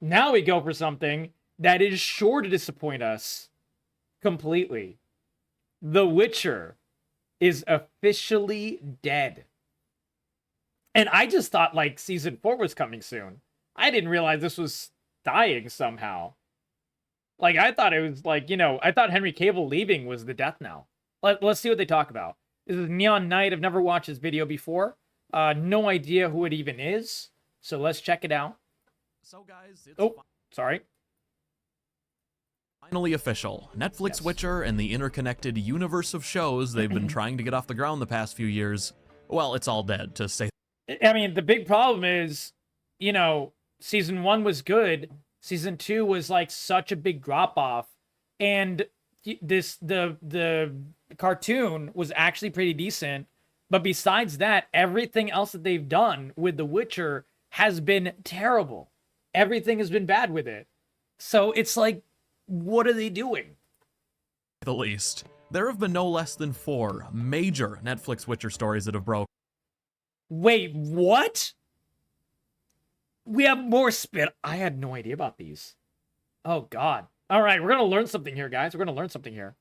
Now we go for something that is sure to disappoint us completely. The Witcher is officially dead. And I just thought like season 4 was coming soon. I didn't realize this was dying somehow. Like I thought it was like, I thought Henry Cavill leaving was the death knell. Let's see what they talk about. This is Neon Knight. I've never watched this video before. No idea who it even is. So let's check it out. So guys, it's sorry. Finally official. Netflix Yes. Witcher and the interconnected universe of shows they've been trying to get off the ground the past few years. Well, it's all dead, to say. I mean, the big problem is, season 1 was good. Season 2 was like such a big drop off, and the cartoon was actually pretty decent. But besides that, everything else that they've done with The Witcher has been terrible. Everything has been bad with it. So it's like, what are they doing? The least. There have been no less than 4 major Netflix Witcher stories that have broken. Wait, what? We have more spin. I had no idea about these. Oh, God. All right, we're going to learn something here, guys. We're going to learn something here.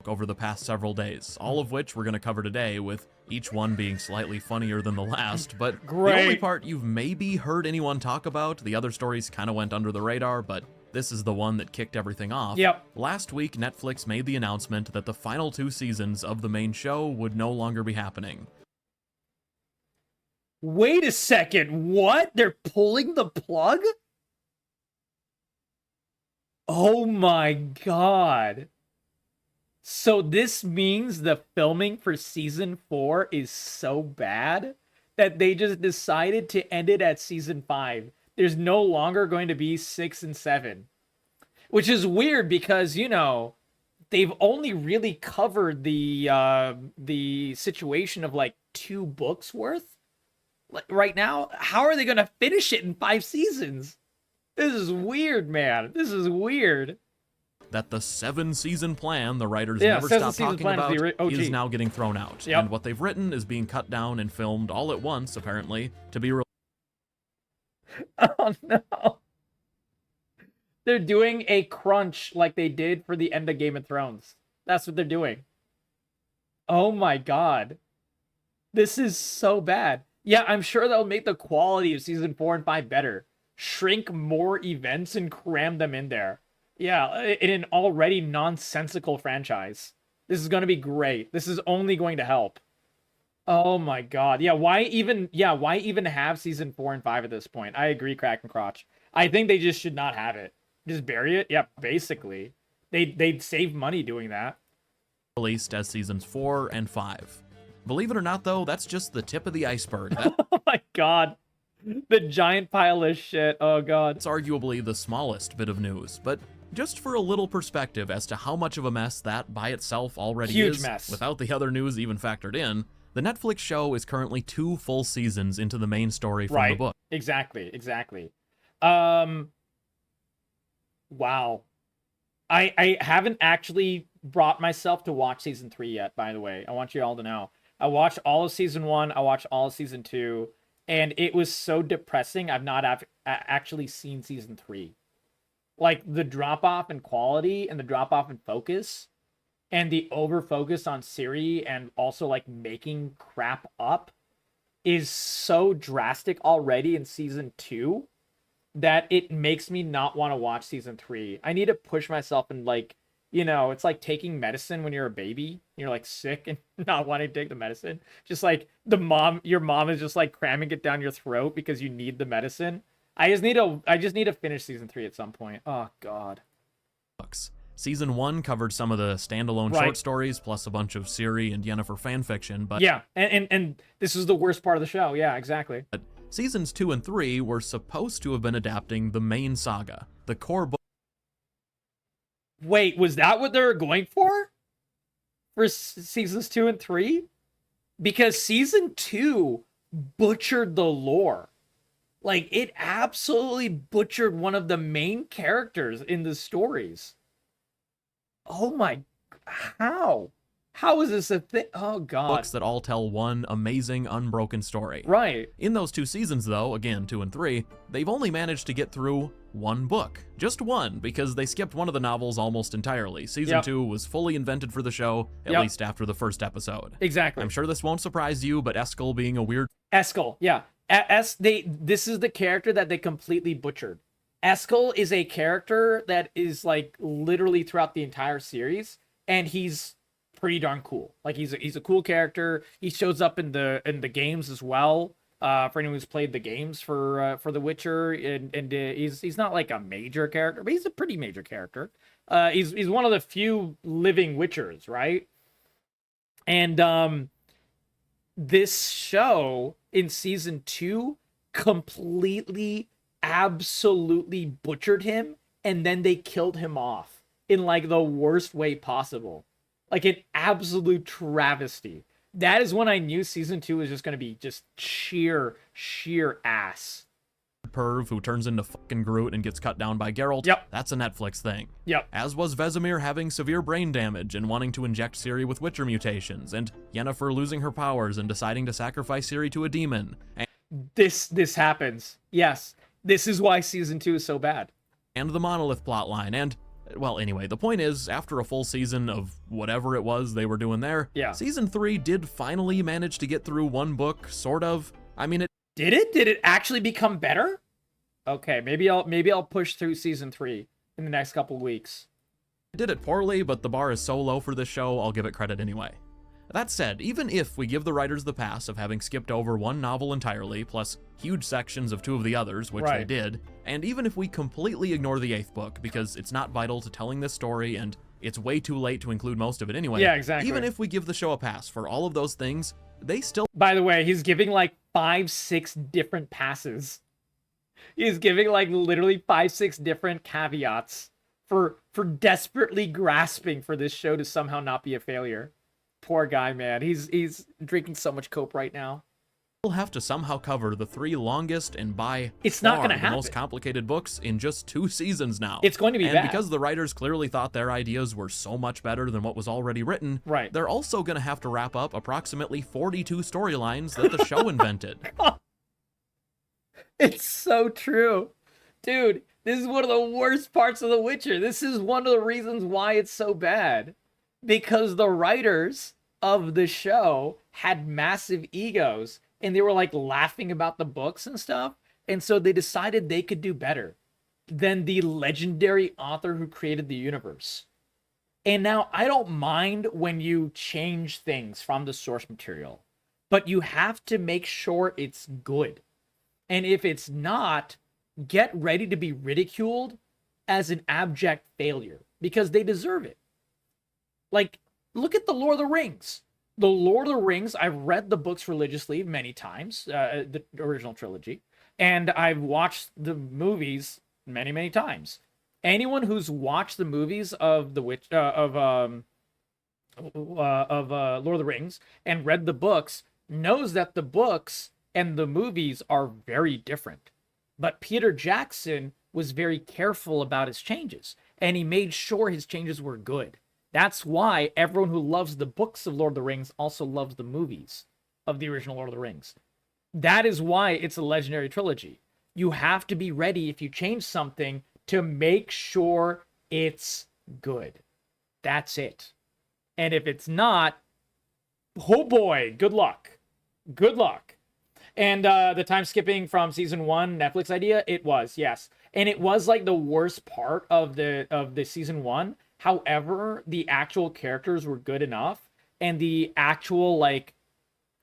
Over the past several days, all of which we're going to cover today, with each one being slightly funnier than the last. But Great. The only part you've maybe heard anyone talk about, the other stories kind of went under the radar, but this is the one that kicked everything off. Yep. Last week, Netflix made the announcement that the final 2 seasons of the main show would no longer be happening. Wait a second. What? They're pulling the plug? Oh my God. So this means the filming for season 4 is so bad that they just decided to end it at season 5. There's no longer going to be 6 and 7. Which is weird because, they've only really covered the situation of like 2 books worth. Like right now, how are they going to finish it in 5 seasons? This is weird, man. This is weird. That the 7-season plan the writers never stopped talking about is now getting thrown out. Yep. And what they've written is being cut down and filmed all at once, apparently, to be released. Oh no. They're doing a crunch like they did for the end of Game of Thrones. That's what they're doing. Oh my God. This is so bad. Yeah, I'm sure they'll make the quality of season 4 and 5 better. Shrink more events and cram them in there. Yeah, in an already nonsensical franchise. This is going to be great. This is only going to help. Oh my God. Yeah, why even have season 4 and 5 at this point? I agree, Crack and Crotch. I think they just should not have it. Just bury it? Yeah, basically. They'd save money doing that. Released as seasons 4 and 5. Believe it or not, though, that's just the tip of the iceberg. Oh my God. The giant pile of shit. Oh God. It's arguably the smallest bit of news, but just for a little perspective as to how much of a mess that by itself already Huge is, mess. without the other news even factored in, the Netflix show is currently 2 full seasons into the main story from the book. Exactly. Wow. I haven't actually brought myself to watch season 3 yet, by the way. I want you all to know. I watched all of season 1, I watched all of season 2, and it was so depressing. I've not actually seen season 3. Like, the drop-off in quality and the drop-off in focus and the over-focus on Siri and also, like, making crap up is so drastic already in season 2 that it makes me not want to watch season 3. I need to push myself and, like, it's like taking medicine when you're a baby. You're, like, sick and not wanting to take the medicine. Just, like, your mom is just, like, cramming it down your throat because you need the medicine. I just need to finish season 3 at some point. Oh God. Season 1 covered some of the standalone short stories, plus a bunch of Siri and Yennefer fanfiction, but yeah, and this is the worst part of the show. Yeah, exactly. But seasons 2 and 3 were supposed to have been adapting the main saga, the core book. Wait, was that what they were going for? For seasons 2 and 3? Because season 2 butchered the lore. Like, it absolutely butchered one of the main characters in the stories. Oh my, how? How is this a thing? Oh God. Books that all tell one amazing, unbroken story. Right. In those 2 seasons, though, again, 2 and 3, they've only managed to get through one book. Just one, because they skipped one of the novels almost entirely. Season 2 was fully invented for the show, at least after the first episode. Exactly. I'm sure this won't surprise you, but Eskel being a weird... Eskel, yeah. This is the character that they completely butchered. Eskel is a character that is like literally throughout the entire series, and he's pretty darn cool. Like he's a cool character. He shows up in the games as well. For anyone who's played the games for The Witcher, and he's not like a major character, but he's a pretty major character. He's one of the few living Witchers, right? And this show in season 2 completely, absolutely butchered him, and then they killed him off in like the worst way possible, like an absolute travesty. That is when I knew season 2 was just going to be just sheer ass. Perv who turns into fucking Groot and gets cut down by Geralt. Yep. That's a Netflix thing. Yep. As was Vesemir having severe brain damage and wanting to inject Ciri with Witcher mutations, and Yennefer losing her powers and deciding to sacrifice Ciri to a demon. And this happens. Yes. This is why season 2 is so bad. And the Monolith plotline, and well, anyway, the point is, after a full season of whatever it was they were doing there, season 3 did finally manage to get through one book, sort of. I mean, Did it actually become better? Okay, maybe I'll push through season 3 in the next couple of weeks. It did it poorly, but the bar is so low for this show, I'll give it credit anyway. That said, even if we give the writers the pass of having skipped over one novel entirely, plus huge sections of 2 of the others, which they did, and even if we completely ignore the 8th book, because it's not vital to telling this story, and it's way too late to include most of it anyway, even if we give the show a pass for all of those things, they still... By the way, he's giving like 5-6 different passes. He's giving like literally 5-6 different caveats for desperately grasping for this show to somehow not be a failure. Poor guy, man. He's drinking so much coke right now. We'll have to somehow cover the 3 longest and by it's far not gonna the happen. most complicated books in just 2 seasons now. It's going to be and bad. Because the writers clearly thought their ideas were so much better than what was already written, they're also going to have to wrap up approximately 42 storylines that the show invented. It's so true. Dude, this is one of the worst parts of The Witcher. This is one of the reasons why it's so bad. Because the writers of the show had massive egos, and they were like laughing about the books and stuff, and so they decided they could do better than the legendary author who created the universe. And now I don't mind when you change things from the source material, but you have to make sure it's good. And if it's not, get ready to be ridiculed as an abject failure, because they deserve it. Like, look at the Lord of the Rings. The Lord of the Rings, I've read the books religiously many times, the original trilogy, and I've watched the movies many times. Anyone who's watched the movies of Lord of the Rings and read the books knows that the books and the movies are very different. But Peter Jackson was very careful about his changes, and he made sure his changes were good. That's why everyone who loves the books of Lord of the Rings also loves the movies of the original Lord of the Rings. That is why it's a legendary trilogy. You have to be ready if you change something to make sure it's good. That's it. And if it's not, oh boy, good luck. Good luck. And the time skipping from season 1 Netflix idea, it was, yes. And it was like the worst part of the season 1. However, the actual characters were good enough, and the actual like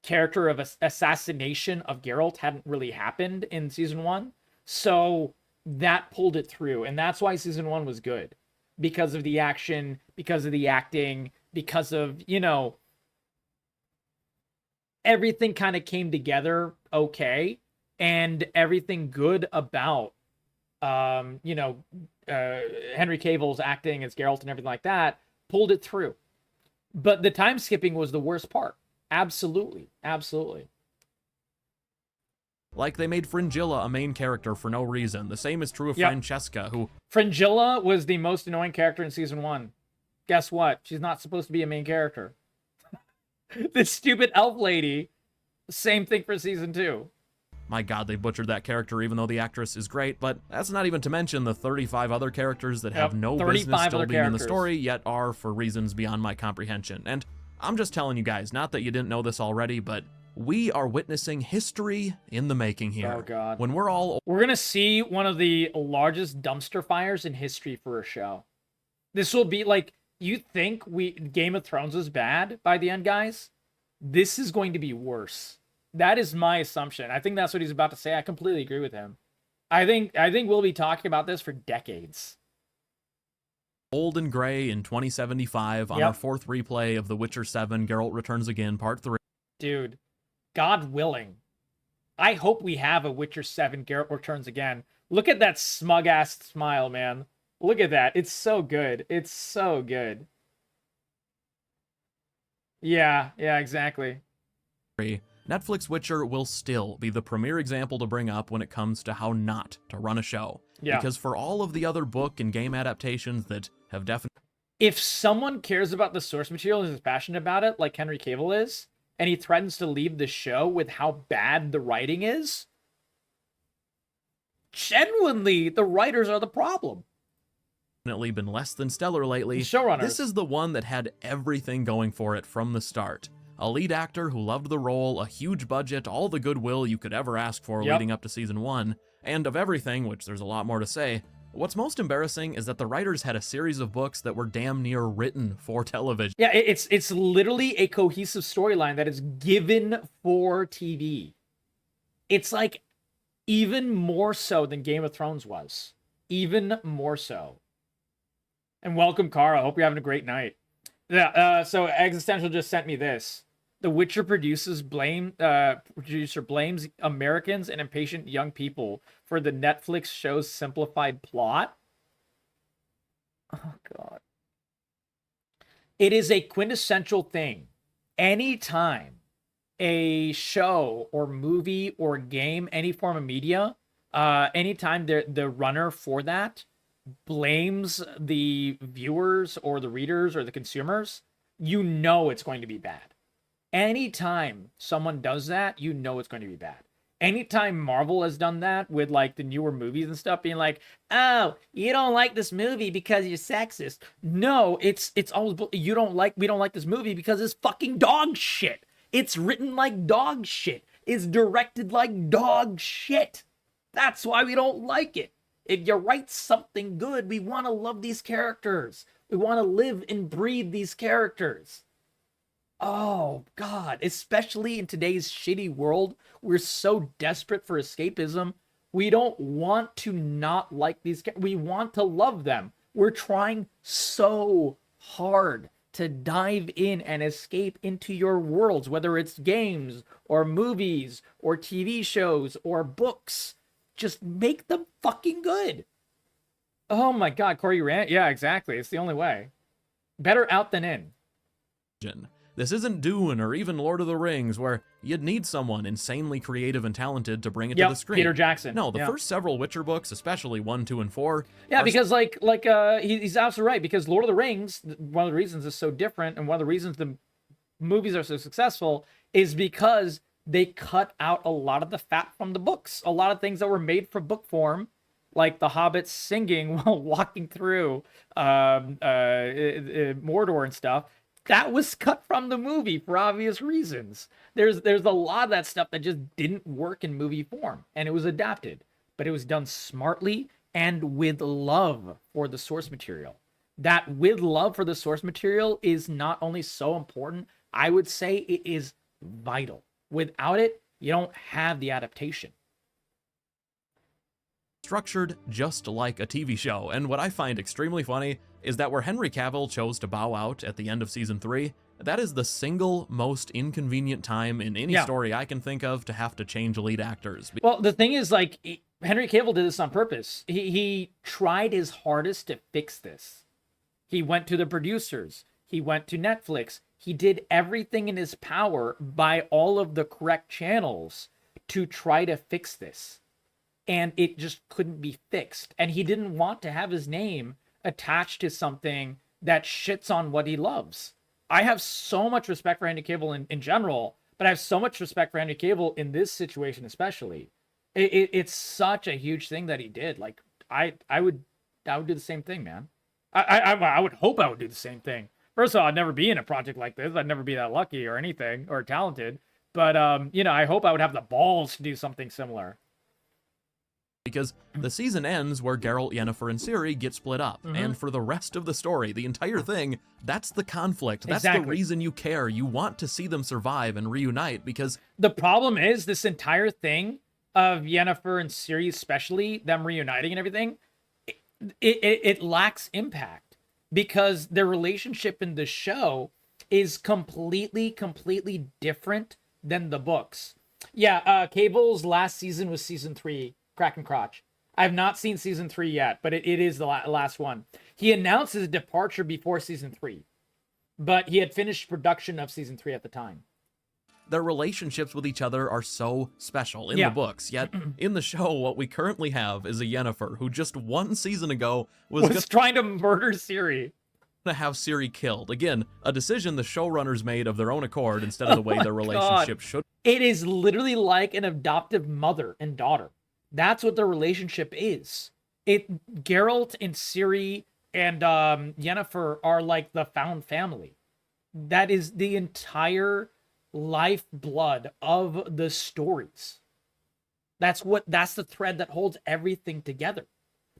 character of assassination of Geralt hadn't really happened in season 1. So that pulled it through, and that's why season 1 was good. Because of the action, because of the acting, because of, you know, everything kind of came together okay, and everything good about Henry Cavill's acting as Geralt and everything like that pulled it through. But the time skipping was the worst part. Absolutely. Like they made Fringilla a main character for no reason. The same is true of Francesca, who... Fringilla was the most annoying character in season 1. Guess what? She's not supposed to be a main character. This stupid elf lady, same thing for season 2. my god, they butchered that character even though the actress is great, but that's not even to mention the 35 other characters that have no business still being in the story, yet are for reasons beyond my comprehension. And I'm just telling you guys, not that you didn't know this already, but we are witnessing history in the making here. Oh god. When we're gonna see one of the largest dumpster fires in history for a show. This will be like, you think Game of Thrones was bad by the end, guys? This is going to be worse. That is my assumption. I think that's what he's about to say. I completely agree with him. I think we'll be talking about this for decades. Old and gray in 2075 on our 4th replay of The Witcher 7, Geralt Returns Again, Part 3. Dude, God willing, I hope we have a Witcher 7 Geralt Returns Again. Look at that smug-ass smile, man. Look at that. It's so good. It's so good. Yeah, exactly. Netflix Witcher will still be the premier example to bring up when it comes to how not to run a show. Yeah. Because for all of the other book and game adaptations that have definitely... If someone cares about the source material and is passionate about it, like Henry Cavill is, and he threatens to leave the show with how bad the writing is, genuinely, the writers are the problem. Been less than stellar lately. Showrunners. This is the one that had everything going for it from the start. A lead actor who loved the role, a huge budget, all the goodwill you could ever ask for leading up to season 1, and of everything, which there's a lot more to say, what's most embarrassing is that the writers had a series of books that were damn near written for television. Yeah, it's literally a cohesive storyline that is given for TV. It's like even more so than Game of Thrones was. Even more so. And welcome, Kara. Hope you're having a great night. Yeah, so Existential just sent me this. The Witcher producer blames Americans and impatient young people for the Netflix show's simplified plot. Oh, God. It is a quintessential thing. Anytime a show or movie or game, any form of media, anytime the runner for that blames the viewers or the readers or the consumers, you know it's going to be bad. Anytime someone does that, you know it's going to be bad. Anytime Marvel has done that with like the newer movies and stuff, being like, oh, you don't like this movie because you're sexist. No, it's always, we don't like this movie because it's fucking dog shit. It's written like dog shit. It's directed like dog shit. That's why we don't like it. If you write something good, we want to love these characters. We want to live and breathe these characters. Oh, God. Especially in today's shitty world, we're so desperate for escapism. We don't want to not like these characters. We want to love them. We're trying so hard to dive in and escape into your worlds, whether it's games or movies or TV shows or books. Just make them fucking good. Oh my God, Corey Rant. Yeah, exactly. It's the only way. Better out than in. This isn't Dune or even Lord of the Rings, where you'd need someone insanely creative and talented to bring it to the screen. Peter Jackson. No, the first several Witcher books, especially 1, 2, and 4. Yeah, because he's absolutely right. Because Lord of the Rings, one of the reasons it's so different, and one of the reasons the movies are so successful, is because they cut out a lot of the fat from the books. A lot of things that were made for book form, like the hobbits singing while walking through Mordor and stuff, that was cut from the movie for obvious reasons. There's a lot of that stuff that just didn't work in movie form, and it was adapted. But it was done smartly and with love for the source material. That with love for the source material is not only so important, I would say it is vital. Without it, you don't have the adaptation. Structured just like a TV show, and what I find extremely funny is that where Henry Cavill chose to bow out at the end of season 3, that is the single most inconvenient time in any story I can think of to have to change lead actors. Well, the thing is, like, Henry Cavill did this on purpose. He tried his hardest to fix this. He went to the producers. He went to Netflix. He did everything in his power by all of the correct channels to try to fix this. And it just couldn't be fixed. And he didn't want to have his name attached to something that shits on what he loves. I have so much respect for Henry Cavill in general, but I have so much respect for Henry Cavill in this situation especially. It's such a huge thing that he did. Like I would do the same thing, man. I would hope I would do the same thing. First of all, I'd never be in a project like this. I'd never be that lucky or anything or talented. But you know, I hope I would have the balls to do something similar. Because the season ends where Geralt, Yennefer, and Ciri get split up. And for the rest of the story, the entire thing, that's the conflict. That's the reason you care. You want to see them survive and reunite because... The problem is this entire thing of Yennefer and Ciri, especially, them reuniting and everything, it lacks impact. Because their relationship in the show is completely different than the books. Yeah, Cable's last season was season 3. Crack and crotch. I have not seen season 3 yet, but it is the last one. He announced his departure before season 3, but he had finished production of season 3 at the time. Their relationships with each other are so special in the books, yet in the show, what we currently have is a Yennefer who just 1 season ago was trying to murder Ciri. To have Ciri killed. Again, a decision the showrunners made of their own accord instead of the way their relationship should. It is literally like an adoptive mother and daughter. That's what their relationship is. Geralt and Ciri and Yennefer are like the found family. That is the entire lifeblood of the stories. That's the thread that holds everything together.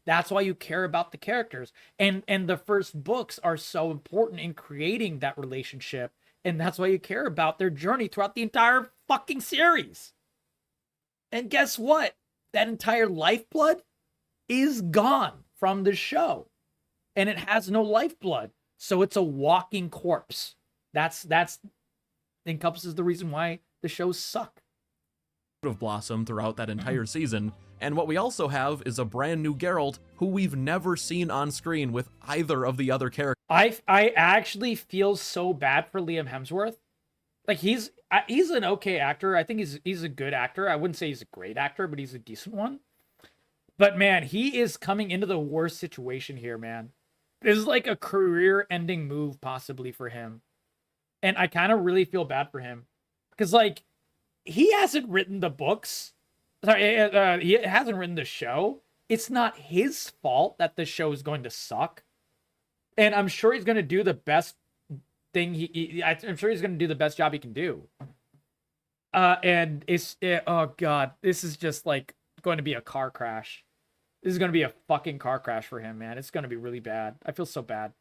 That's why you care about the characters. And the first books are so important in creating that relationship. And that's why you care about their journey throughout the entire fucking series. And guess what? That entire lifeblood is gone from the show. And it has no lifeblood. So it's a walking corpse. That's encompasses the reason why the shows suck. Have blossomed throughout that entire season. And what we also have is a brand new Geralt who we've never seen on screen with either of the other characters. I actually feel so bad for Liam Hemsworth. Like he's an okay actor. I think he's a good actor. I wouldn't say he's a great actor, but he's a decent one. But man, he is coming into the worst situation here, man. This is like a career-ending move possibly for him. And I kind of really feel bad for him. Because like he hasn't written the books. Sorry, he hasn't written the show. It's not his fault that the show is going to suck. And I'm sure he's going to do the best thing I'm sure he's going to do the best job he can do. And oh god, this is just like going to be a car crash. This is going to be a fucking car crash for him, man. It's going to be really bad. I feel so bad.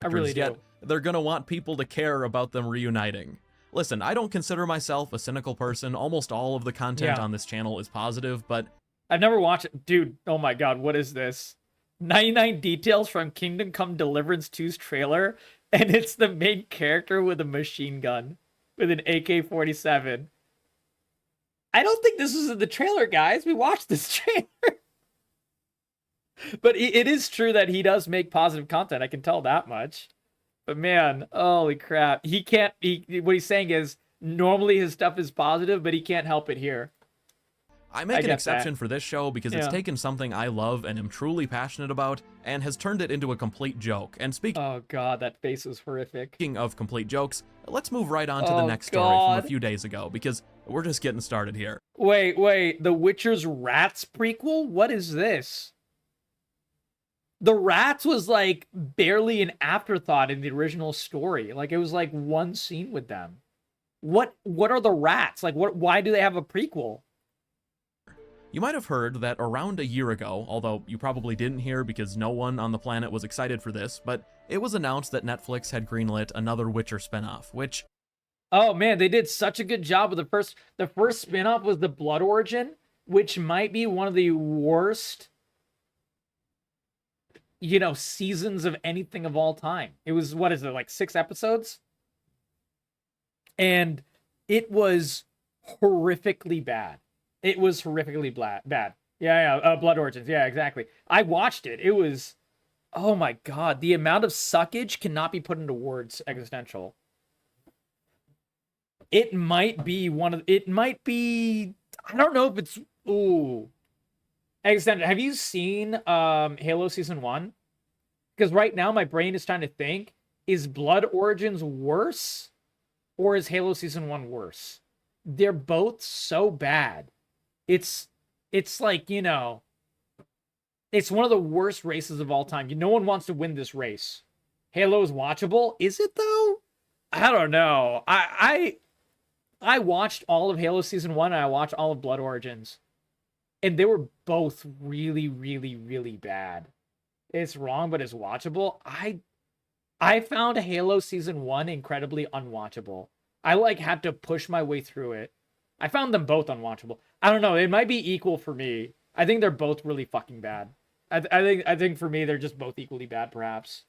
I really do. They're going to want people to care about them reuniting. Listen, I don't consider myself a cynical person. Almost all of the content on this channel is positive, but I've never watched it. Dude, oh my god, what is this? 99 details from Kingdom Come Deliverance 2's trailer, and it's the main character with a machine gun, with an AK-47. I don't think this was in the trailer, guys. We watched this trailer. But it is true that he does make positive content. I can tell that much. But man, holy crap. What he's saying is, normally his stuff is positive, but he can't help it here. I make an exception for this show because it's taken something I love and am truly passionate about and has turned it into a complete joke. And oh god, that face was horrific. Speaking of complete jokes, let's move right on to the next story from a few days ago because we're just getting started here. Wait, The Witcher's Rats prequel? What is this? The rats was like barely an afterthought in the original story. Like it was like one scene with them. What are the rats? Like why do they have a prequel? You might have heard that around a year ago, although you probably didn't hear because no one on the planet was excited for this, but it was announced that Netflix had greenlit another Witcher spinoff, which... Oh man, they did such a good job with the first spinoff was The Blood Origin, which might be one of the worst, seasons of anything of all time. It was, what is it, like 6 episodes? And it was horrifically bad. It was horrifically bad. Yeah, Blood Origins. Yeah, exactly. I watched it. It was, oh my god, the amount of suckage cannot be put into words. Existential. It might be I don't know if it's, Existential. Have you seen Halo Season 1? Because right now my brain is trying to think, is Blood Origins worse or is Halo Season 1 worse? They're both so bad. It's it's like, it's one of the worst races of all time. No one wants to win this race. Halo is watchable. Is it though? I don't know. I watched all of Halo Season 1 and I watched all of Blood Origins. And they were both really, really, really bad. It's wrong, but it's watchable. I found Halo Season 1 incredibly unwatchable. I had to push my way through it. I found them both unwatchable. I don't know. It might be equal for me. I think they're both really fucking bad. I think for me they're just both equally bad, perhaps.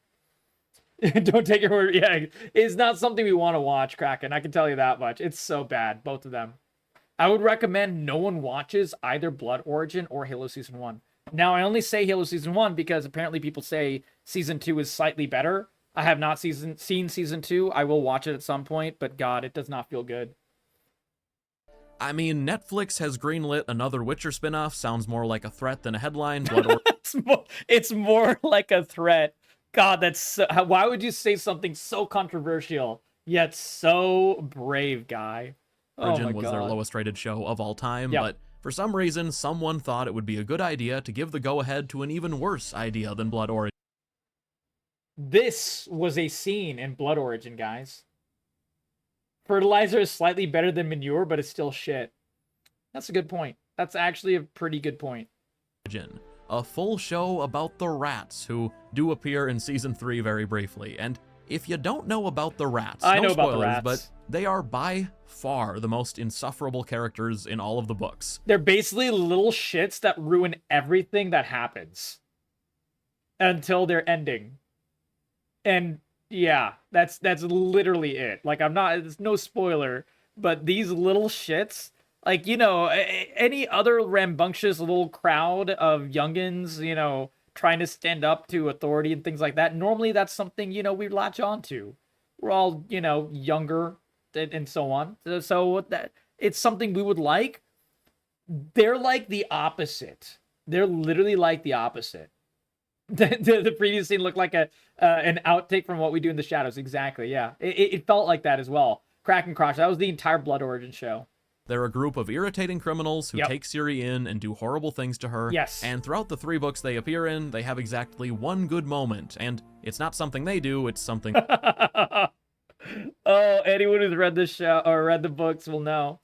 Don't take your word. Yeah, it's not something we want to watch, Kraken. I can tell you that much. It's so bad, both of them. I would recommend no one watches either Blood Origin or Halo Season 1. Now, I only say Halo Season 1 because apparently people say Season 2 is slightly better. I have not seen Season 2. I will watch it at some point, but God, it does not feel good. I mean, Netflix has greenlit another Witcher spinoff. Sounds more like a threat than a headline. It's more like a threat. God, that's so, why would you say something so controversial yet so brave, guy? Origin was their lowest rated show of all time, but for some reason, someone thought it would be a good idea to give the go-ahead to an even worse idea than Blood Origin. This was a scene in Blood Origin, guys. Fertilizer is slightly better than manure, but it's still shit. That's a good point. That's actually a pretty good point. A full show about the rats, who do appear in Season 3 very briefly. And if you don't know about the rats, I no know spoilers, about the rats. but they are by far the most insufferable characters in all of the books. They're basically little shits that ruin everything that happens until their ending. And yeah, that's literally it. Like, it's no spoiler, but these little shits, like, any other rambunctious little crowd of youngins, trying to stand up to authority and things like that, normally that's something, we latch on to. We're all, younger and so on. So that it's something we would like. They're like the opposite. They're literally like the opposite. The previous scene looked like an outtake from What We Do in the Shadows. Exactly, yeah. It felt like that as well. Crack and Crotch. That was the entire Blood Origin show. They're a group of irritating criminals who take Ciri in and do horrible things to her. Yes. And throughout the 3 books they appear in, they have exactly one good moment. And it's not something they do, it's something... Oh, anyone who's read this show or read the books will know.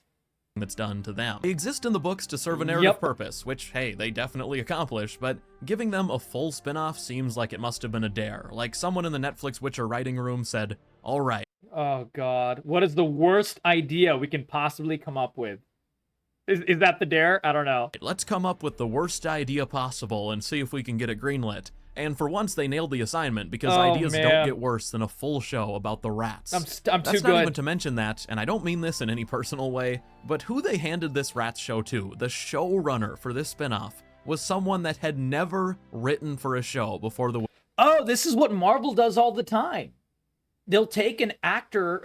That's done to them. They exist in the books to serve a narrative purpose, which, hey, they definitely accomplish, but giving them a full spin-off seems like it must have been a dare. Like someone in the Netflix Witcher writing room said, all right. Oh, God. What is the worst idea we can possibly come up with? Is that the dare? I don't know. Let's come up with the worst idea possible and see if we can get it greenlit. And for once, they nailed the assignment, because ideas don't get worse than a full show about the rats. I'm too That's good. not even to mention that, and I don't mean this in any personal way, but who they handed this rats show to, the showrunner for this spinoff, was someone that had never written for a show before the... Oh, this is what Marvel does all the time. They'll take an actor,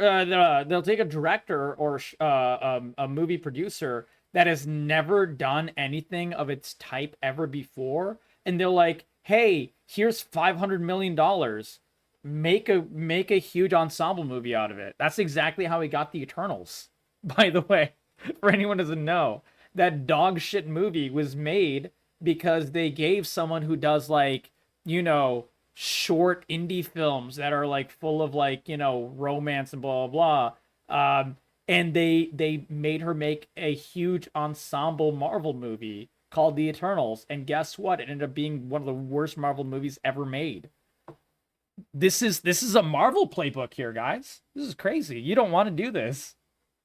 they'll take a director or a movie producer that has never done anything of its type ever before, and they're like, hey, here's $500 million. Make a huge ensemble movie out of it. That's exactly how he got the Eternals, by the way. For anyone who doesn't know, that dog shit movie was made because they gave someone who does, like, short indie films that are, like, full of, like, romance and blah, blah, blah. And they made her make a huge ensemble Marvel movie called The Eternals, and guess what? It ended up being one of the worst Marvel movies ever made. This is a Marvel playbook here, guys. This is crazy. You don't want to do this.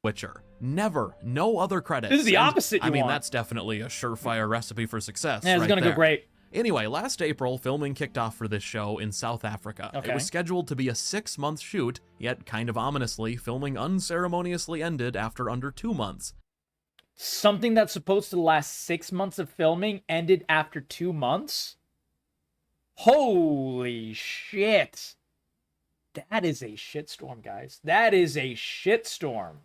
Witcher. Never. No other credits. This is the opposite. I mean, that's definitely a surefire recipe for success. Yeah, it's gonna go great. Anyway, last April, filming kicked off for this show in South Africa. Okay. It was scheduled to be a 6-month shoot, yet kind of ominously, filming unceremoniously ended after under 2 months. Something that's supposed to last 6 months of filming ended after 2 months? Holy shit. That is a shitstorm, guys. That is a shitstorm.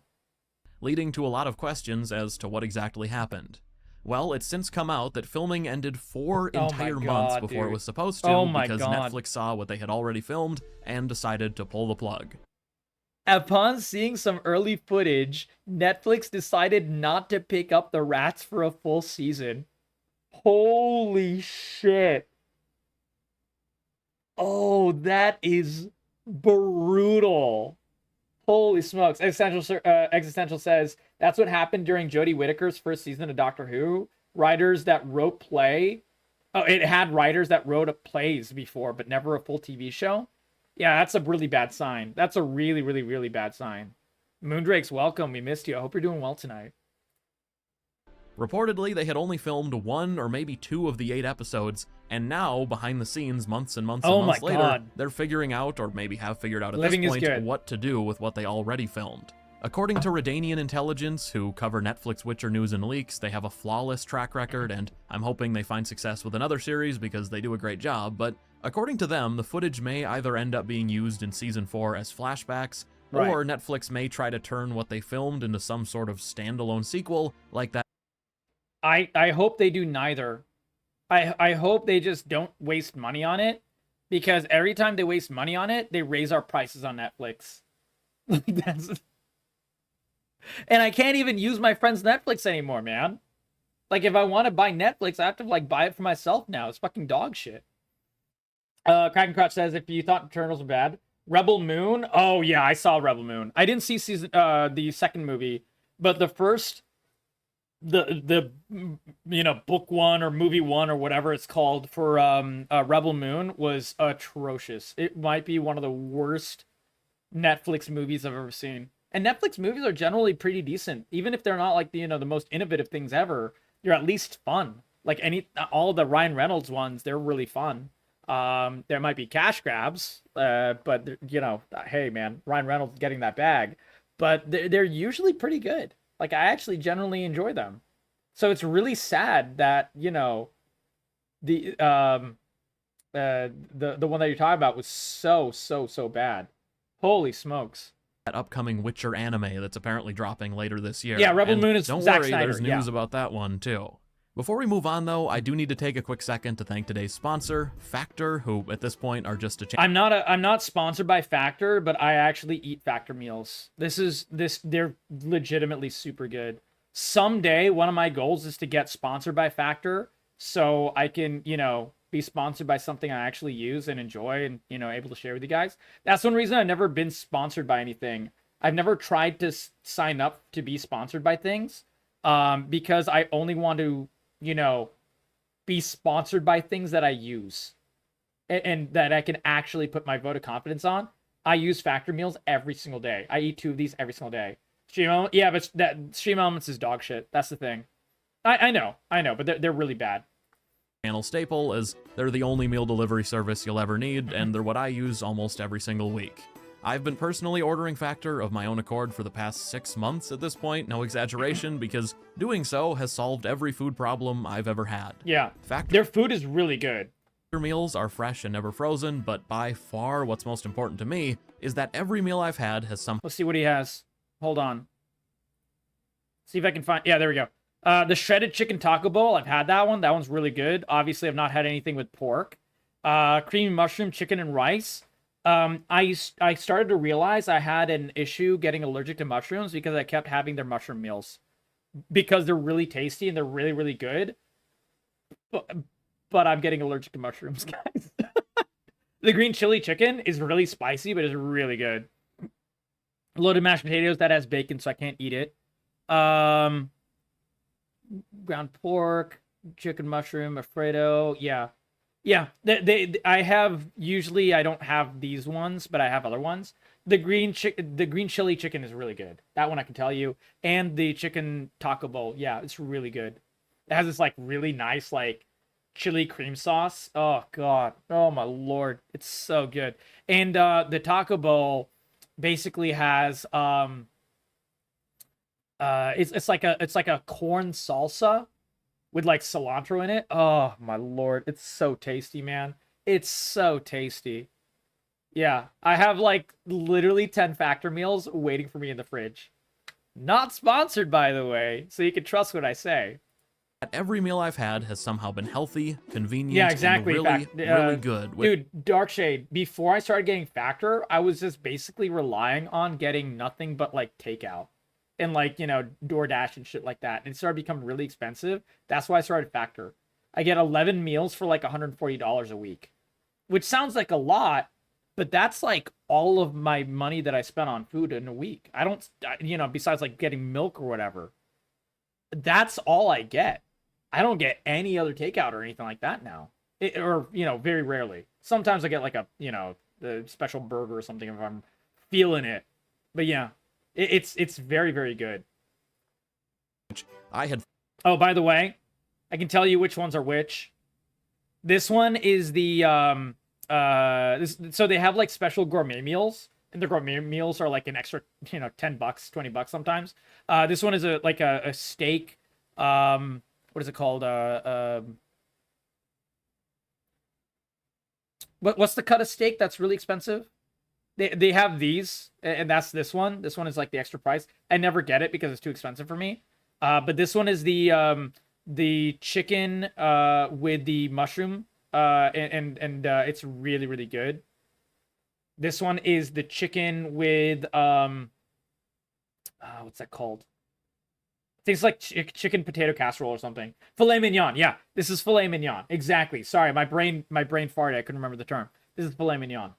Leading to a lot of questions as to what exactly happened. Well, it's since come out that filming ended 4 entire months before it was supposed to, because Netflix saw what they had already filmed and decided to pull the plug. Upon seeing some early footage, Netflix decided not to pick up the rats for a full season. Holy shit. Oh, that is brutal. Holy smokes. Existential says that's what happened during Jodie Whittaker's first season of Doctor Who. Writers that wrote play. Oh, it had writers that wrote plays before, but never a full TV show. Yeah, that's a really bad sign. That's a really, really, really bad sign. Moondrakes, welcome. We missed you. I hope you're doing well tonight. Reportedly, they had only filmed 1 or maybe 2 of the 8 episodes, and now, behind the scenes, months and months and months later, God. they're figuring out, or maybe have figured out at Living this is point, good. what to do with what they already filmed. According to Redanian Intelligence, who cover Netflix Witcher news and leaks, they have a flawless track record, and I'm hoping they find success with another series because they do a great job, but according to them, the footage may either end up being used in Season 4 as flashbacks, Right. or Netflix may try to turn what they filmed into some sort of standalone sequel, like that. I hope they do neither. I hope they just don't waste money on it, because every time they waste money on it, they raise our prices on Netflix. That's... And I can't even use my friend's Netflix anymore, man. Like, if I want to buy Netflix, I have to, like, buy it for myself now. It's fucking dog shit. Kraken Crotch says, if you thought Eternals were bad, Rebel Moon? Oh, yeah, I saw Rebel Moon. I didn't see the second movie, but the first... the book 1 or movie 1 or whatever it's called for Rebel Moon was atrocious. It might be one of the worst Netflix movies I've ever seen. And Netflix movies are generally pretty decent, even if they're not like the most innovative things ever. They're at least fun. Like all the Ryan Reynolds ones, they're really fun. There might be cash grabs, but hey man, Ryan Reynolds getting that bag, but they're usually pretty good. Like, I actually generally enjoy them. So it's really sad that, the one that you're talking about was so bad. Holy smokes. That upcoming Witcher anime that's apparently dropping later this year. Yeah, Rebel And Moon is don't Zack worry, Snyder, there's news about that one too. Before we move on though, I do need to take a quick second to thank today's sponsor, Factor, who at this point are just a I'm not sponsored by Factor, but I actually eat Factor meals. They're legitimately super good. Someday one of my goals is to get sponsored by Factor so I can, be sponsored by something I actually use and enjoy and, able to share with you guys. That's one reason I've never been sponsored by anything. I've never tried to sign up to be sponsored by things, because I only want to, be sponsored by things that I use and that I can actually put my vote of confidence on. I use Factor meals every single day. I eat 2 of these every single day. Yeah, but that Stream Elements is dog shit. That's the thing. I know, but they're really bad. Channel staple, as they're the only meal delivery service you'll ever need, and they're what I use almost every single week. I've been personally ordering Factor of my own accord for the past 6 months at this point, no exaggeration, because doing so has solved every food problem I've ever had. Yeah, their food is really good. Factor meals are fresh and never frozen, but by far what's most important to me is that every meal I've had has some... Let's see what he has. Hold on. See if I can find... Yeah, there we go. The shredded chicken taco bowl, I've had that one. That one's really good. Obviously, I've not had anything with pork. Creamy mushroom chicken and rice. I started to realize I had an issue getting allergic to mushrooms because I kept having their mushroom meals. Because they're really tasty and they're really, really good. But I'm getting allergic to mushrooms, guys. The green chili chicken is really spicy, but it's really good. Loaded mashed potatoes, that has bacon, so I can't eat it. Ground pork, chicken mushroom, Alfredo. Yeah. I have, usually I don't have these ones, but I have other ones. The green chili chicken is really good. That one I can tell you. And the chicken taco bowl. Yeah, it's really good. It has this like really nice like chili cream sauce. Oh god. Oh my lord. It's so good. And the taco bowl basically has it's like a corn salsa with like cilantro in it. Oh my lord, it's so tasty, man. It's so tasty. Yeah, I have like literally 10 Factor meals waiting for me in the fridge. Not sponsored, by the way, so you can trust what I say. Every meal I've had has somehow been healthy, convenient, Yeah, exactly. and really good. Dude, Darkshade, before I started getting Factor, I was just basically relying on getting nothing but like takeout. And like, DoorDash and shit like that. And it started becoming really expensive. That's why I started Factor. I get 11 meals for like $140 a week, which sounds like a lot, but that's like all of my money that I spent on food in a week. I don't, you know, besides like getting milk or whatever, that's all I get. I don't get any other takeout or anything like that now. Or, you know, very rarely. Sometimes I get like a, you know, the special burger or something if I'm feeling it. But yeah, it's very, very good. I had. Oh, by the way, I can tell you which ones are which. This one is the so they have like special gourmet meals, and the gourmet meals are like an extra, you know, $10, $20 sometimes. This one is a steak. What is it called? What's the cut of steak that's really expensive? They have these, and that's this one. This one is like the extra price. I never get it because it's too expensive for me. But this one is the chicken with the mushroom, and it's really, really good. This one is the chicken with what's that called? Things like chicken potato casserole or something. Filet mignon. Yeah, this is filet mignon. Exactly. Sorry, my brain farted. I couldn't remember the term. This is filet mignon.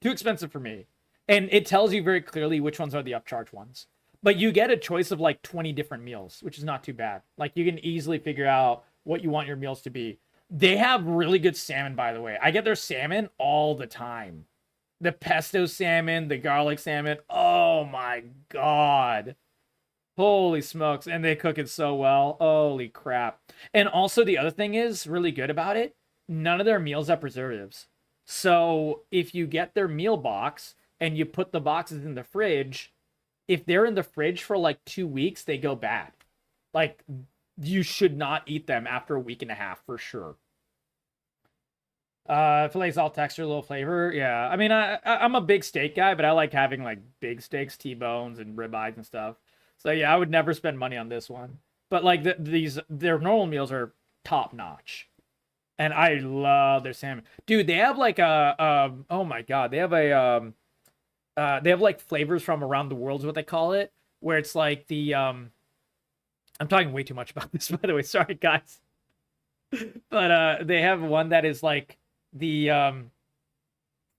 Too expensive for me. And it tells you very clearly which ones are the upcharge ones. But you get a choice of like 20 different meals, which is not too bad. Like you can easily figure out what you want your meals to be. They have really good salmon, by the way. I get their salmon all the time. The pesto salmon, the garlic salmon. Oh my God. Holy smokes. And they cook it so well. Holy crap. And also the other thing is really good about it. None of their meals have preservatives. So if you get their meal box and you put the boxes in the fridge, if they're in the fridge for like 2 weeks, they go bad. Like you should not eat them after a week and a half for sure. Filet's all texture, little flavor. Yeah, I mean, I'm a big steak guy, but I like having like big steaks, T-bones, and ribeyes and stuff. So yeah, I would never spend money on this one. But like their normal meals are top notch, and I love their salmon. Dude, they have like oh my God, they have like flavors from around the world is what they call it, where it's like the I'm talking way too much about this, by the way. Sorry, guys. But they have one that is like the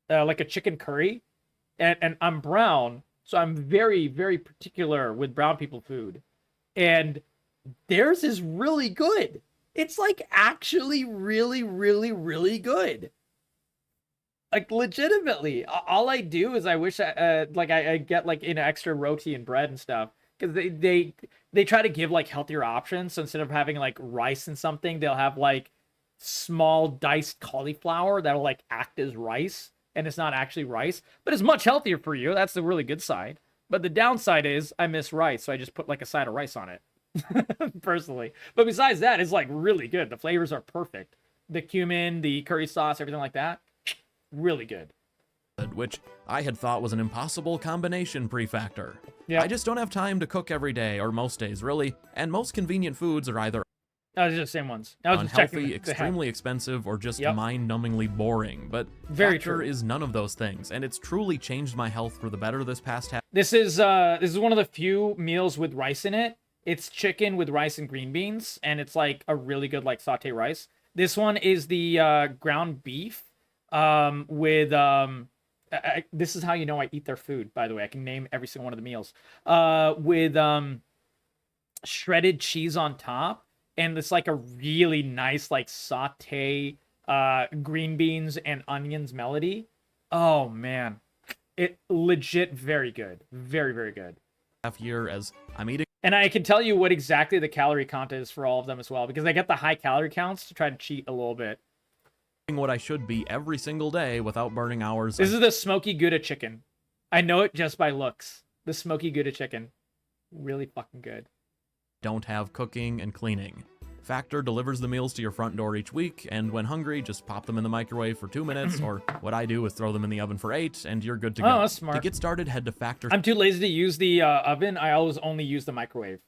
like a chicken curry, and I'm brown, so I'm very, very particular with brown people food, and theirs is really good. It's like actually really, really, really good. Like legitimately, all I do is I wish I get like an extra roti and bread and stuff because they try to give like healthier options. So instead of having like rice and something, they'll have like small diced cauliflower that'll like act as rice, and it's not actually rice, but it's much healthier for you. That's the really good side. But the downside is I miss rice, so I just put like a side of rice on it, personally. But besides that, it's like really good. The flavors are perfect. The cumin, the curry sauce, everything like that. Really good. Which I had thought was an impossible combination prefactor. Yeah. I just don't have time to cook every day, or most days, really, and most convenient foods are either Those are the same ones. I was just checking unhealthy, extremely expensive, or just Yep. mind-numbingly boring. But Very Factor true. is none of those things, and it's truly changed my health for the better this past half. This is one of the few meals with rice in it. It's chicken with rice and green beans, and it's like a really good like saute rice. This one is the ground beef with this is how you know I eat their food, by the way. I can name every single one of the meals. With shredded cheese on top, and it's like a really nice like saute green beans and onions melody. Oh man. It legit very good. Very, very good. Half year as I'm eating And I can tell you what exactly the calorie count is for all of them as well, because I get the high calorie counts to try to cheat a little bit. what I should be every single day without burning hours. This is the smoky Gouda chicken. I know it just by looks. The smoky Gouda chicken. Really fucking good. Don't have cooking and cleaning. Factor delivers the meals to your front door each week, and when hungry, just pop them in the microwave for 2 minutes, or what I do is throw them in the oven for 8, and you're good to go. Oh, that's smart. To get started, head to Factor. I'm too lazy to use the oven. I always only use the microwave.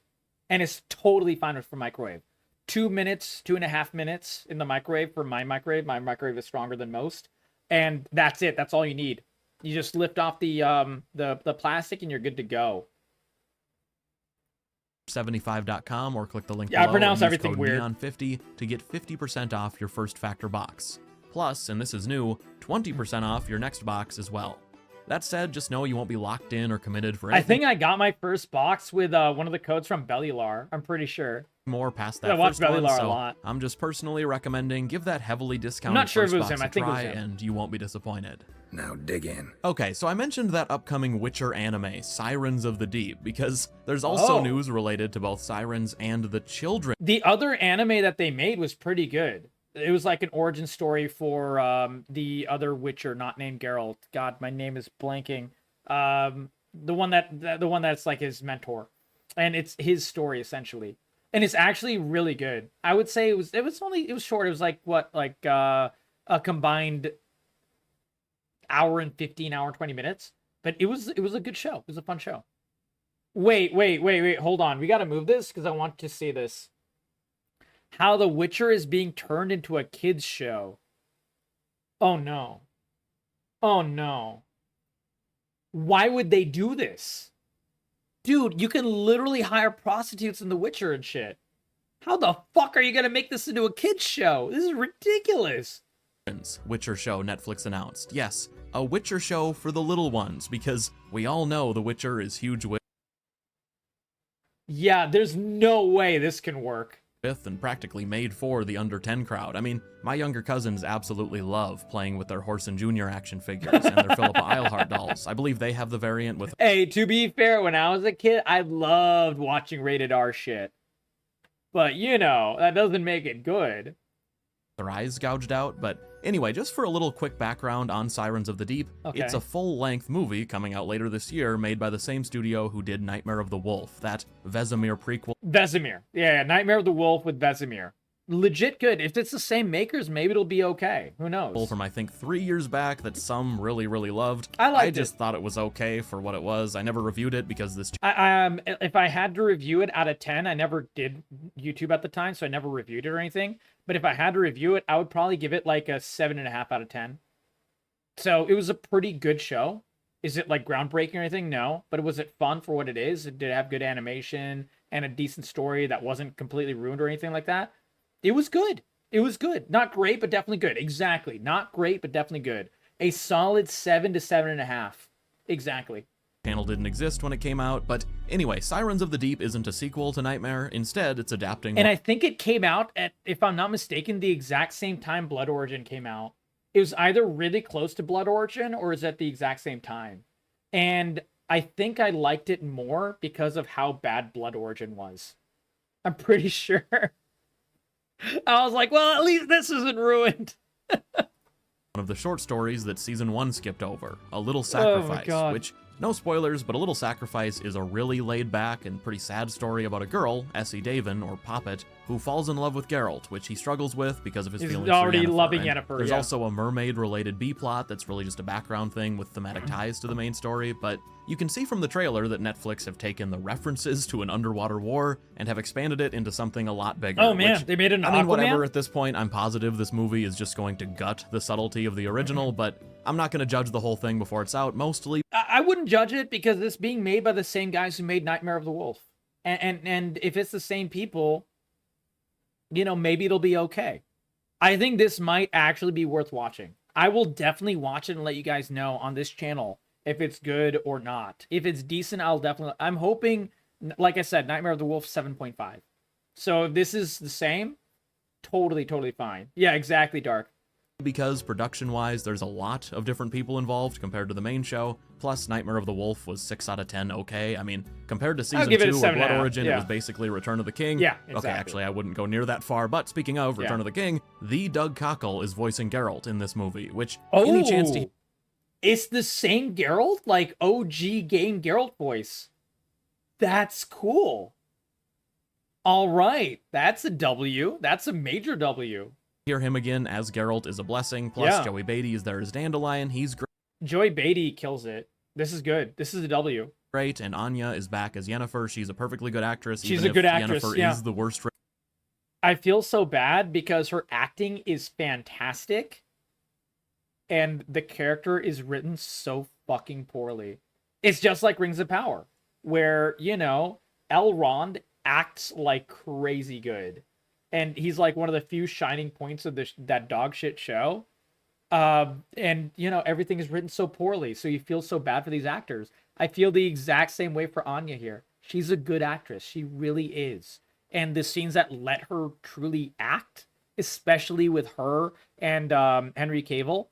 And it's totally fine for microwave. 2 minutes, 2.5 minutes in the microwave for my microwave. My microwave is stronger than most. And that's it. That's all you need. You just lift off the plastic and you're good to go. 75.com or click the link Yeah, I below pronounce and use everything code weird. NEON50 to get 50% off your first Factor box. Plus, and this is new, 20% off your next box as well. That said, just know you won't be locked in or committed for I anything think I got my first box with one of the codes from Bellular. I'm pretty sure. more past I that watched first one, Bellular a so lot. I'm just personally recommending give that heavily discounted not sure if first it was box him. I a think it was try, him. and you won't be disappointed. Now dig in. Okay, so I mentioned that upcoming Witcher anime, Sirens of the Deep, because there's also Oh. news related to both Sirens and the children. The other anime that they made was pretty good. It was like an origin story for the other Witcher, not named Geralt. God, my name is blanking. The one that's like his mentor, and it's his story essentially, and it's actually really good. I would say it was short. It was like a combined hour and 20 minutes, but it was a good show. It was a fun show. Wait, hold on. We got to move this because I want to see this. How The Witcher is being turned into a kids show. Oh no. Oh no. Why would they do this? Dude, you can literally hire prostitutes in The Witcher and shit. How the fuck are you gonna make this into a kids show? This is ridiculous. Witcher show Netflix announced. Yes, a Witcher show for the little ones, because we all know The Witcher is huge with Yeah, there's no way this can work. and practically made for the under 10 crowd. I mean, my younger cousins absolutely love playing with their Horse and Junior action figures and their Philippa Eilhart dolls. I believe they have the variant with Hey, to be fair, when I was a kid, I loved watching rated R shit. But, you know, that doesn't make it good. their eyes gouged out. But anyway, just for a little quick background on Sirens of the Deep, it's Okay. a full-length movie coming out later this year made by the same studio who did Nightmare of the Wolf, that Vesemir prequel. Vesemir. Yeah, Nightmare of the Wolf with Vesemir. Legit good. If it's the same makers, maybe it'll be okay. Who knows? From I think 3 years back that some really loved. I liked it. just thought it was okay for what it was. I never reviewed it because this If I had to review it out of 10, I never did YouTube at the time, so I never reviewed it or anything. But if I had to review it, I would probably give it like a 7.5 out of 10. So it was a pretty good show. Is it like groundbreaking or anything? No. But was it fun for what it is? Did it have good animation and a decent story that wasn't completely ruined or anything like that? It was good. It was good. Not great, but definitely good. Exactly. Not great, but definitely good. A solid 7 to 7.5. Exactly. channel didn't exist when it came out. But anyway, Sirens of the Deep isn't a sequel to Nightmare. Instead, it's adapting. And I think it came out at, if I'm not mistaken, the exact same time Blood Origin came out. It was either really close to Blood Origin or is at the exact same time. And I think I liked it more because of how bad Blood Origin was. I'm pretty sure. I was like, well, at least this isn't ruined. one of the short stories that season 1 skipped over, A Little Oh my Sacrifice, God. which, no spoilers, but A Little Sacrifice is a really laid back and pretty sad story about a girl, Essie Davin, or Poppet, who falls in love with Geralt, which he struggles with because of his He's feelings already for Yennefer. loving And Yennefer, There's yeah. also a mermaid-related B-plot that's really just a background thing with thematic ties to the main story, but you can see from the trailer that Netflix have taken the references to an underwater war and have expanded it into something a lot bigger. Oh man, which, they made an I mean, whatever Aquaman? at this point, I'm positive this movie is just going to gut the subtlety of the original, but I'm not going to judge the whole thing before it's out, mostly I wouldn't judge it because it's being made by the same guys who made Nightmare of the Wolf. And if it's the same people, you know, maybe it'll be okay. I think this might actually be worth watching. I will definitely watch it and let you guys know on this channel if it's good or not. If it's decent, I'll definitely... I'm hoping, like I said, Nightmare of the Wolf 7.5. So if this is the same, totally fine. Yeah, exactly, Dark. because production-wise, there's a lot of different people involved compared to the main show. Plus, Nightmare of the Wolf was 6 out of 10 okay. I mean, compared to season give it a 2 of 7.5, Blood Origin, yeah. it was basically Return of the King. Yeah, Okay, exactly. actually, I wouldn't go near that far. But speaking of Return Yeah. of the King, the Doug Cockle is voicing Geralt in this movie, which Oh, any chance to it's the same Geralt, like OG game Geralt voice. That's cool. All right, that's a W. That's a major W. hear him again as Geralt is a blessing. Plus, Yeah. Joey Beatty is there as Dandelion. He's Joey Beatty kills it. This is good. This is a W. great, and Anya is back as Yennefer. She's a perfectly good actress. She's even a if good actress, Yennefer yeah. is the worst. I feel so bad because her acting is fantastic and the character is written so fucking poorly. It's just like Rings of Power, where, you know, Elrond acts like crazy good, and he's like one of the few shining points of that dog shit show. And you know, everything is written so poorly, so you feel so bad for these actors. I feel the exact same way for Anya here. She's a good actress, she really is, and the scenes that let her truly act, especially with her and Henry Cavill,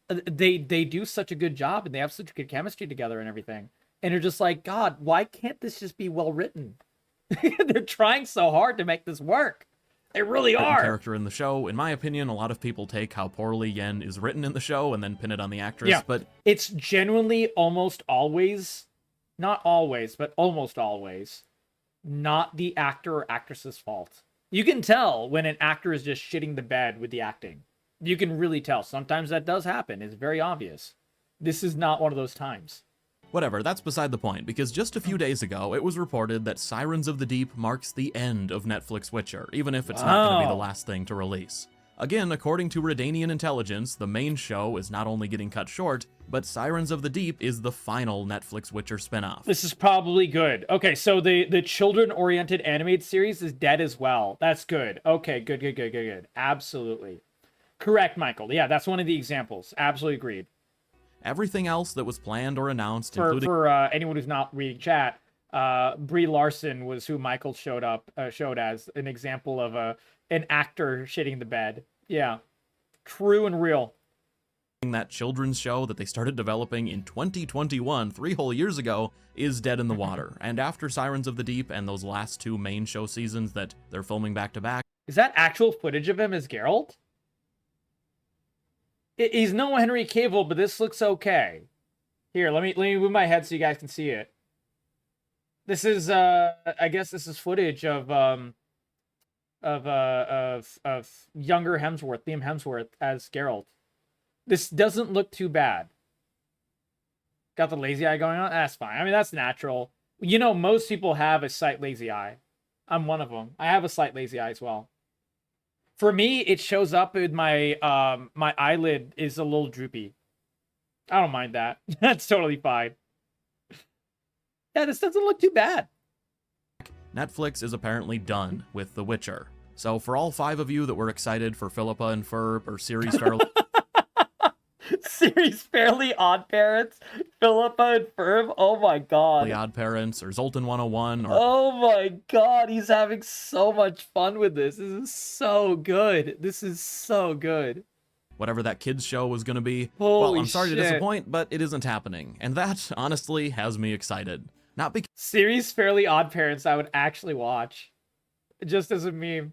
they do such a good job, and they have such good chemistry together and everything. And you're just like, God, why can't this just be well written? They're trying so hard to make this work. They really are. Character in the show. In my opinion, a lot of people take how poorly Yen is written in the show and then pin it on the actress. Yeah, but it's genuinely almost always, not always, but almost always, not the actor or actress's fault. You can tell when an actor is just shitting the bed with the acting. You can really tell. Sometimes that does happen. It's very obvious. This is not one of those times. Whatever, that's beside the point, because just a few days ago, it was reported that Sirens of the Deep marks the end of Netflix Witcher, even if it's not going to be the last thing to release. Again, according to Redanian intelligence, the main show is not only getting cut short, but Sirens of the Deep is the final Netflix Witcher spinoff. This is probably good. Okay, so the children-oriented animated series is dead as well. That's good. Okay, good. Absolutely. Correct, Michael. Yeah, that's one of the examples. Absolutely agreed. Everything else that was planned or announced, including... For anyone who's not reading chat, Brie Larson was who Michael showed as an example of an actor shitting the bed. Yeah, true and real. That children's show that they started developing in 2021, 3 whole years ago, is dead in the water. And after Sirens of the Deep and those last 2 main show seasons that they're filming back to back... Is that actual footage of him as Geralt? He's no Henry Cavill, but this looks okay. Here, let me move my head so you guys can see it. This is I guess this is footage of younger Hemsworth, Liam Hemsworth as Geralt. This doesn't look too bad. Got the lazy eye going on? That's fine. I mean, that's natural. You know, most people have a slight lazy eye. I'm one of them. I have a slight lazy eye as well. For me, it shows up with my my eyelid is a little droopy. I don't mind that. That's totally fine. Yeah, this doesn't look too bad. Netflix is apparently done with The Witcher. So for all 5 of you that were excited for Philippa and Ferb or series Fairly... Series Fairly Odd Parents, Philippa and Ferb, oh my god. The Odd Parents, or Zoltan 101, or... Oh my god, he's having so much fun with this. This is so good. This is so good. Whatever that kids show was going to be. Holy well, I'm sorry shit. to disappoint, but it isn't happening. And that, honestly, has me excited. Not because... Series Fairly Odd Parents I would actually watch. Just as a meme.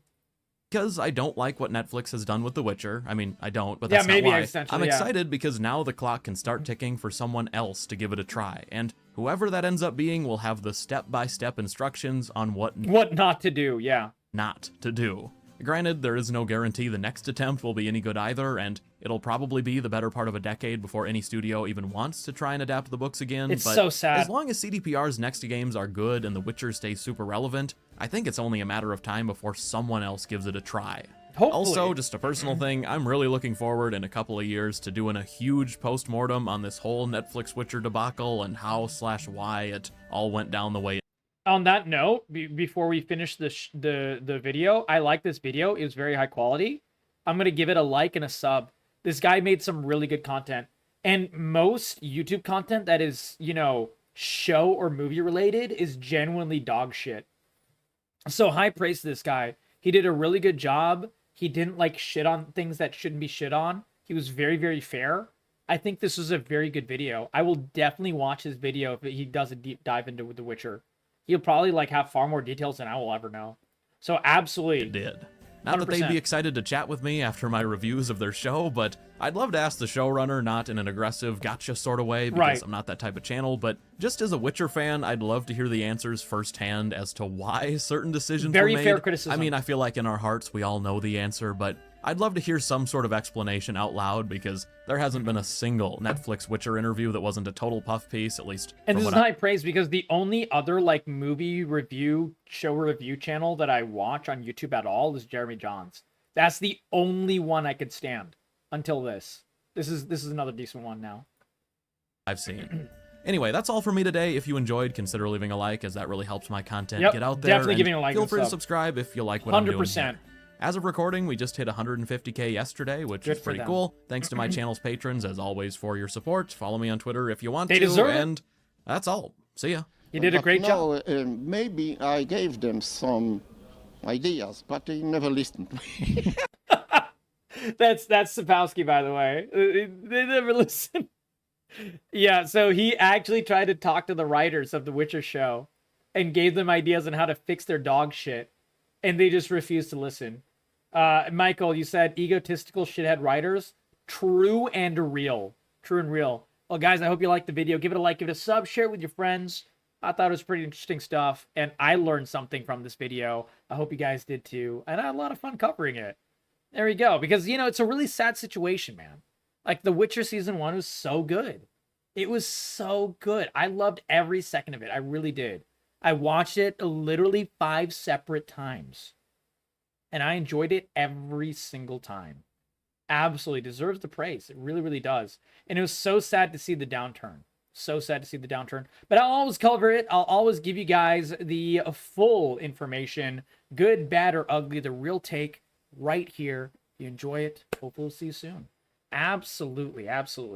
Because I don't like what Netflix has done with The Witcher. I mean, I don't, but that's not why. I'm excited because now the clock can start ticking for someone else to give it a try. And whoever that ends up being will have the step-by-step instructions on what not to do, yeah. Not to do. Granted, there is no guarantee the next attempt will be any good either, and it'll probably be the better part of a decade before any studio even wants to try and adapt the books again. It's but so sad. As long as CDPR's next games are good and The Witcher stays super relevant, I think it's only a matter of time before someone else gives it a try. Hopefully. Also, just a personal thing, I'm really looking forward in a couple of years to doing a huge post-mortem on this whole Netflix Witcher debacle and how/why it all went down the way. On that note, before we finish the video, I like this video. It was very high quality. I'm going to give it a like and a sub. This guy made some really good content. And most YouTube content that is, you know, show or movie related is genuinely dog shit. So high praise to this guy. He did a really good job. He didn't like shit on things that shouldn't be shit on. He was very, very fair. I think this was a very good video. I will definitely watch his video if he does a deep dive into The Witcher. He'll probably like have far more details than I will ever know. So absolutely. It did. Not 100%. That they'd be excited to chat with me after my reviews of their show, but I'd love to ask the showrunner, not in an aggressive gotcha sort of way, because I'm not that type of channel, but just as a Witcher fan, I'd love to hear the answers firsthand as to why certain decisions were made. Very fair criticism. I mean, I feel like in our hearts we all know the answer, but I'd love to hear some sort of explanation out loud, because there hasn't been a single Netflix Witcher interview that wasn't a total puff piece, at least. And this is high praise, because the only other like movie review, show review channel that I watch on YouTube at all is Jeremy John's. That's the only one I could stand until this. This is another decent one now. I've seen. Anyway, that's all for me today. If you enjoyed, consider leaving a like, as that really helps my content Yep, get out there. definitely and giving a like feel and free to sub. subscribe if you like what I'm doing 100%. here. As of recording, we just hit 150k yesterday, which Good is for pretty them. cool. Thanks to my channel's patrons, as always, for your support. Follow me on Twitter if you want They to. deserve it. And that's all. See ya. You did a great job. Maybe I gave them some ideas, but they never listened. That's Sapowski, by the way. They never listen. Yeah, so he actually tried to talk to the writers of The Witcher show and gave them ideas on how to fix their dog shit, and they just refused to listen. Michael, you said egotistical shithead writers. True and real. True and real. Well, guys, I hope you liked the video. Give it a like, give it a sub, share it with your friends. I thought it was pretty interesting stuff, and I learned something from this video. I hope you guys did too, and I had a lot of fun covering it. There we go, because, you know, it's a really sad situation, man. Like, The Witcher Season 1 was so good. It was so good. I loved every second of it. I really did. I watched it literally 5 separate times, and I enjoyed it every single time. Absolutely deserves the praise. It really, really does. And it was so sad to see the downturn. So sad to see the downturn. But I'll always cover it. I'll always give you guys the full information, good, bad, or ugly, the real take right here. If you enjoy it, hopefully we'll see you soon. Absolutely, absolutely.